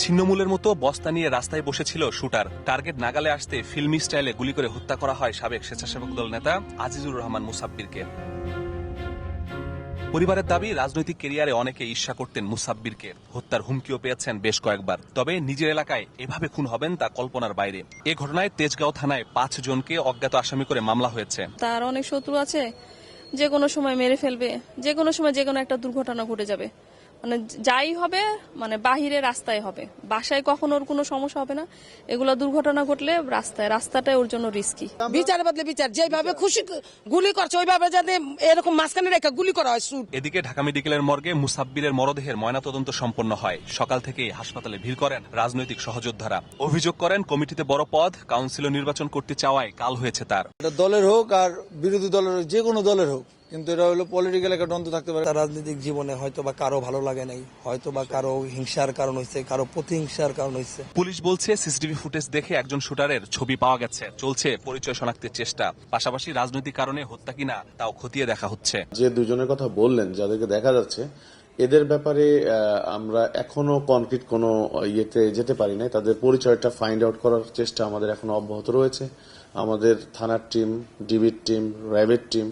ছিন্নমূলের মতো বস্তা নিয়ে রাস্তায় বসেছিল শুটার। টার্গেট নাগালে আসতে ফিল্মি স্টাইলে গুলি করে হত্যা করা হয় সাবেক স্বেচ্ছাসেবক দল নেতা আজিজুর রহমান মুসাব্বিরকে। পরিবারের দাবি, রাজনৈতিক ক্যারিয়ারে অনেকে ঈর্ষা করতেন মুসাব্বিরকে। হত্যার হুমকিও পেয়েছেন বেশ কয়েকবার। তবে নিজের এলাকায় এভাবে খুন হবেন তা কল্পনার বাইরে। এ ঘটনায় তেজগাঁও থানায় 5 জনকে অজ্ঞাত আসামি করে মামলা হয়েছে। তার অনেক শত্রু আছে, যে কোনো সময় মেরে ফেলবে, যে কোনো সময় যে কোনো একটা দুর্ঘটনা ঘটে যাবে। মানে যাই হবে, মানে বাহিরে রাস্তায় হবে, বাসায় কখনো ওর কোনো সমস্যা হবে না। এগুলো দুর্ঘটনা ঘটলে রাস্তাটাই ওর জন্য রিস্কি। বিচার বদলে বিচার, যেভাবে খুশি গুলি করছে ওইভাবে যাতে এরকম মাঝখানে রেখে গুলি করা হয়। এদিকে ঢাকা মেডিকেলের মর্গে মুসাব্বিরের মরদেহের ময়নাতদন্ত সম্পন্ন হয়। সকাল থেকেই হাসপাতালে ভিড় করেন রাজনৈতিক সহযোদ্ধারা। অভিযোগ করেন, কমিটিতে বড় পদ, কাউন্সিলর নির্বাচন করতে চাওয়ায় কাল হয়েছে তার। দলের হোক আর বিরোধী দলের হোক, যে কোনো দলের হোক, কিন্তু এটা হলো পলিটিক্যাল একটা দ্বন্দ্ব থাকতে পারে। তার রাজনৈতিক জীবনে হয়তো বা কারো ভালো লাগে নাই, হয়তো বা কারো হিংসার কারণ হয়েছে, কারো প্রতিহিংসার কারণ হয়েছে। পুলিশ বলছে, সিসিটিভি ফুটেজ দেখে একজন শুটারের ছবি পাওয়া গেছে। চলছে পরিচয় শনাক্তের চেষ্টা। পাশাপাশি রাজনৈতিক কারণে হত্যা কিনা তাও খতিয়ে দেখা হচ্ছে। যে দুজনের কথা বললেন, যাদেরকে দেখা যাচ্ছে, এদের ব্যাপারে আমরা এখনো কনক্রিট কোনো ইয়েতে যেতে পারি না। তাদের পরিচয়টা ফাইন্ড আউট করার চেষ্টা আমাদের এখনো অব্যাহত রয়েছে। আমাদের থানার টিম, ডিবির টিম, র্যাবের টিম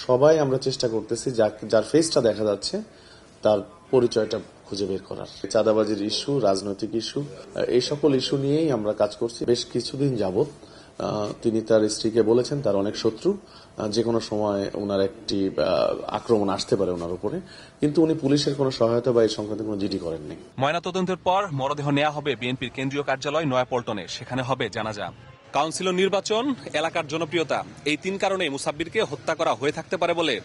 সবাই আমরা চেষ্টা করতেছি যার ফেসটা দেখা যাচ্ছে তার পরিচয়টা খুঁজে বের করার। চাঁদাবাজির ইস্যু, রাজনৈতিক ইস্যু, এই সকল ইস্যু নিয়েই আমরা কাজ করছি। বেশ কিছুদিন যাবত তিনি তার স্ত্রীকে বলেছেন তার অনেক শত্রু, যে কোনো সময় ওনার একটি আক্রমণ আসতে পারে ওনার উপরে, কিন্তু উনি পুলিশের কোনো সহায়তা বা এই সংক্রান্ত কোনো জিডি করেননি। ময়নাতদন্তের পর মরদেহ নেওয়া হবে বিএনপির কেন্দ্রীয় কার্যালয় নয়াপল্টনে। সেখানে হবে জানাজা। কাউন্সিলর নির্বাচন, এলাকার জনপ্রিয়তা, এই 3 কারণে মুসাব্বিরকে হত্যা করা হয়ে থাকতে পারে বলে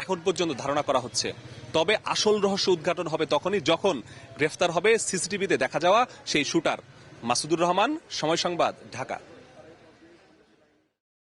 এখন পর্যন্ত ধারণা করা হচ্ছে। তবে আসল রহস্য উদ্ঘাটন হবে তখনই যখন গ্রেফতার হবে সিসিটিভিতে দেখা যাওয়া সেই শুটার। মাসুদুর রহমান, সময় সংবাদ, ঢাকা।